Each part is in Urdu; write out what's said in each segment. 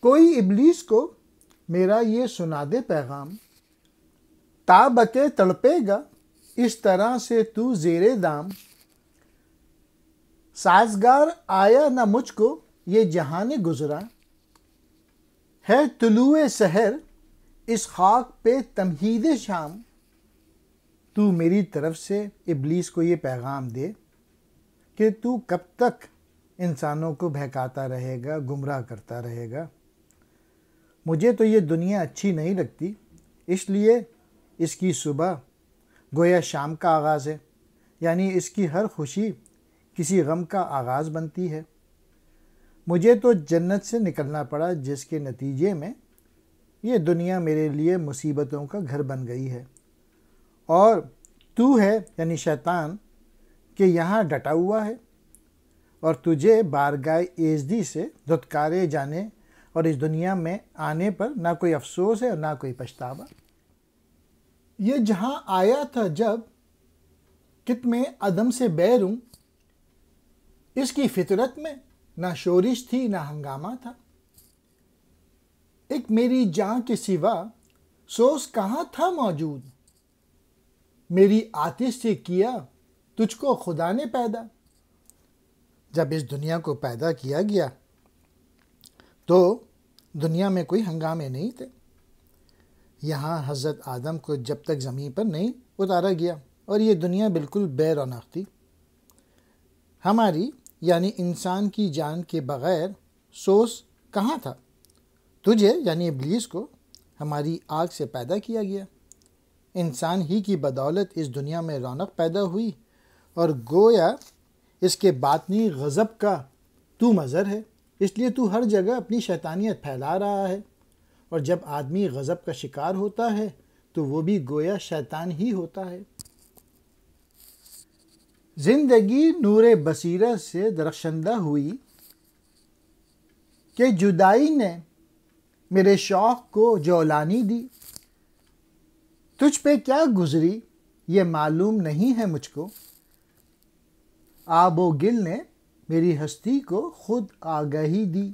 کوئی ابلیس کو میرا یہ سنا دے پیغام، تا بکے تڑپے گا اس طرح سے تو زیر دام۔ سازگار آیا نہ مجھ کو یہ جہان گزرا، ہے طلوع سحر اس خاک پہ تمہید شام۔ تو میری طرف سے ابلیس کو یہ پیغام دے کہ تو کب تک انسانوں کو بہکاتا رہے گا، گمراہ کرتا رہے گا۔ مجھے تو یہ دنیا اچھی نہیں لگتی، اس لیے اس کی صبح گویا شام کا آغاز ہے، یعنی اس کی ہر خوشی کسی غم کا آغاز بنتی ہے۔ مجھے تو جنت سے نکلنا پڑا، جس کے نتیجے میں یہ دنیا میرے لیے مصیبتوں کا گھر بن گئی ہے، اور تو ہے یعنی شیطان کہ یہاں ڈٹا ہوا ہے، اور تجھے بارگاہ ایزدی سے دھتکارے جانے اور اس دنیا میں آنے پر نہ کوئی افسوس ہے اور نہ کوئی پچھتاوا۔ یہ جہاں آیا تھا جب کہ میں عدم سے بیر ہوں، اس کی فطرت میں نہ شورش تھی نہ ہنگامہ تھا۔ ایک میری جان کے سوا سوز کہاں تھا موجود، میری آتش سے کیا تجھ کو خدا نے پیدا۔ جب اس دنیا کو پیدا کیا گیا تو دنیا میں کوئی ہنگامے نہیں تھے۔ یہاں حضرت آدم کو جب تک زمین پر نہیں اتارا گیا اور یہ دنیا بالکل بے رونق تھی۔ ہماری یعنی انسان کی جان کے بغیر سوز کہاں تھا؟ تجھے یعنی ابلیس کو ہماری آگ سے پیدا کیا گیا۔ انسان ہی کی بدولت اس دنیا میں رونق پیدا ہوئی، اور گویا اس کے باطنی غضب کا تو مظہر ہے، اس لیے تو ہر جگہ اپنی شیطانیت پھیلا رہا ہے، اور جب آدمی غضب کا شکار ہوتا ہے تو وہ بھی گویا شیطان ہی ہوتا ہے۔ زندگی نور بصیرت سے درخشندہ ہوئی کہ جدائی نے میرے شوق کو جولانی دی۔ تجھ پہ کیا گزری یہ معلوم نہیں ہے مجھ کو، آب و گل نے میری ہستی کو خود آگہی دی۔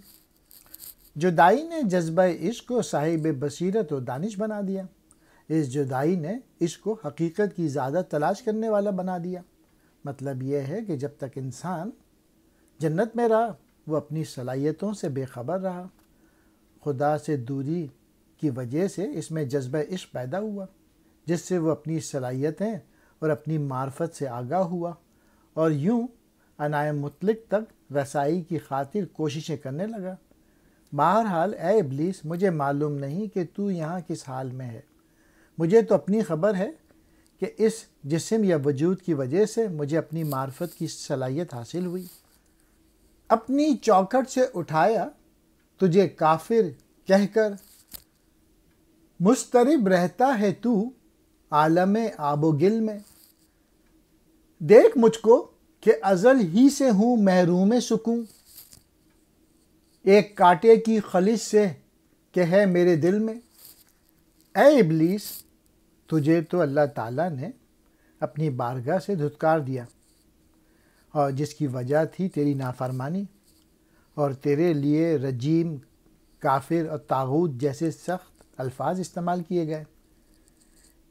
جدائی نے جذبہ عشق کو صاحب بصیرت و دانش بنا دیا۔ اس جدائی نے عشق کو حقیقت کی زیادہ تلاش کرنے والا بنا دیا۔ مطلب یہ ہے کہ جب تک انسان جنت میں رہا وہ اپنی صلاحیتوں سے بے خبر رہا۔ خدا سے دوری کی وجہ سے اس میں جذبہ عشق پیدا ہوا، جس سے وہ اپنی صلاحیتیں اور اپنی معرفت سے آگاہ ہوا، اور یوں عنائے مطلق تک رسائی کی خاطر کوششیں کرنے لگا۔ بہرحال اے ابلیس، مجھے معلوم نہیں کہ تو یہاں کس حال میں ہے۔ مجھے تو اپنی خبر ہے کہ اس جسم یا وجود کی وجہ سے مجھے اپنی معرفت کی صلاحیت حاصل ہوئی۔ اپنی چوکھٹ سے اٹھایا تجھے کافر کہہ کر، مضطرب رہتا ہے تو عالم آب و گل میں۔ دیکھ مجھ کو کہ ازل ہی سے ہوں محروم سکون، ایک کانٹے کی خلش سے کہ ہے میرے دل میں۔ اے ابلیس، تجھے تو اللہ تعالیٰ نے اپنی بارگاہ سے دھتکار دیا، اور جس کی وجہ تھی تیری نافرمانی، اور تیرے لیے رجیم، کافر اور طاغوت جیسے سخت الفاظ استعمال کیے گئے۔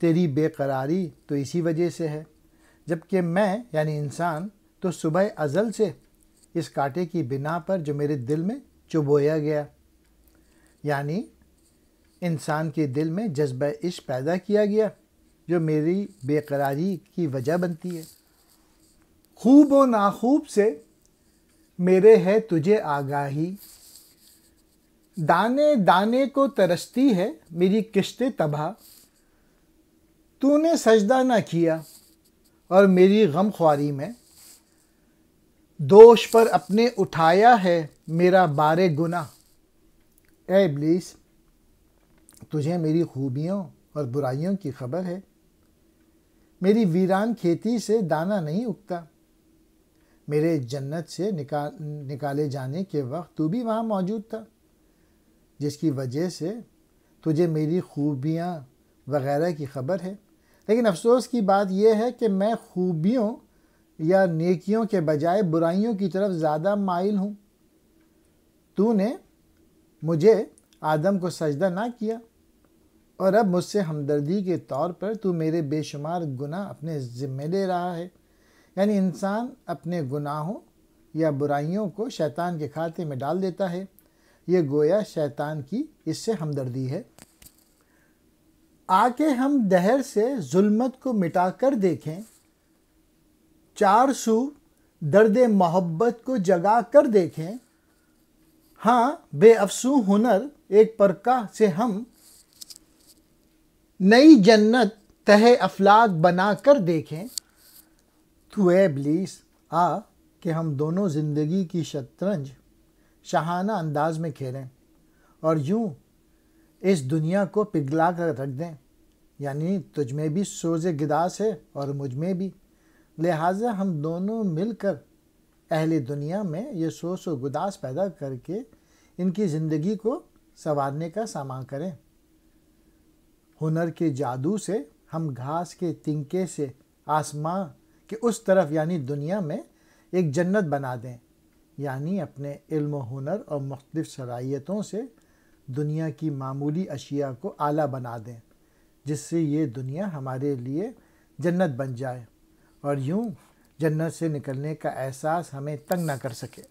تیری بے قراری تو اسی وجہ سے ہے، جبکہ میں یعنی انسان تو صبح ازل سے اس کانٹے کی بنا پر جو میرے دل میں چبویا گیا، یعنی انسان کے دل میں جذبہ عشق پیدا کیا گیا جو میری بے قراری کی وجہ بنتی ہے۔ خوب و ناخوب سے میرے ہے تجھے آگاہی، دانے دانے کو ترستی ہے میری کشت تباہ۔ تو نے سجدہ نہ کیا اور میری غم خواری میں دوش پر اپنے اٹھایا ہے میرا بار گناہ۔ اے ابلیس، تجھے میری خوبیوں اور برائیوں کی خبر ہے۔ میری ویران کھیتی سے دانہ نہیں اگتا۔ میرے جنت سے نکالے جانے کے وقت تو بھی وہاں موجود تھا، جس کی وجہ سے تجھے میری خوبیاں وغیرہ کی خبر ہے۔ لیکن افسوس کی بات یہ ہے کہ میں خوبیوں یا نیکیوں کے بجائے برائیوں کی طرف زیادہ مائل ہوں۔ تو نے مجھے آدم کو سجدہ نہ کیا، اور اب مجھ سے ہمدردی کے طور پر تو میرے بے شمار گناہ اپنے ذمہ لے رہا ہے۔ یعنی انسان اپنے گناہوں یا برائیوں کو شیطان کے کھاتے میں ڈال دیتا ہے۔ یہ گویا شیطان کی اس سے ہمدردی ہے۔ آکے ہم دہر سے ظلمت کو مٹا کر دیکھیں، چار سو درد محبت کو جگا کر دیکھیں۔ ہاں بے افسوں ہنر ایک پرکا سے ہم نئی جنت تہ افلاک بنا کر دیکھیں۔ تو اے ابلیس آ کہ ہم دونوں زندگی کی شطرنج شاہانہ انداز میں کھیلیں اور یوں اس دنیا کو پگھلا کر رکھ دیں۔ یعنی تجھ میں بھی سوز گداز ہے اور مجھ میں بھی، لہٰذا ہم دونوں مل کر اہل دنیا میں یہ سوز و گداز پیدا کر کے ان کی زندگی کو سنوارنے کا سامان کریں۔ ہنر کے جادو سے ہم گھاس کے تنکے سے آسماں کے اس طرف یعنی دنیا میں ایک جنت بنا دیں، یعنی اپنے علم و ہنر اور مختلف صلاحیتوں سے دنیا کی معمولی اشیاء کو اعلیٰ بنا دیں، جس سے یہ دنیا ہمارے لیے جنت بن جائے اور یوں جنت سے نکلنے کا احساس ہمیں تنگ نہ کر سکے۔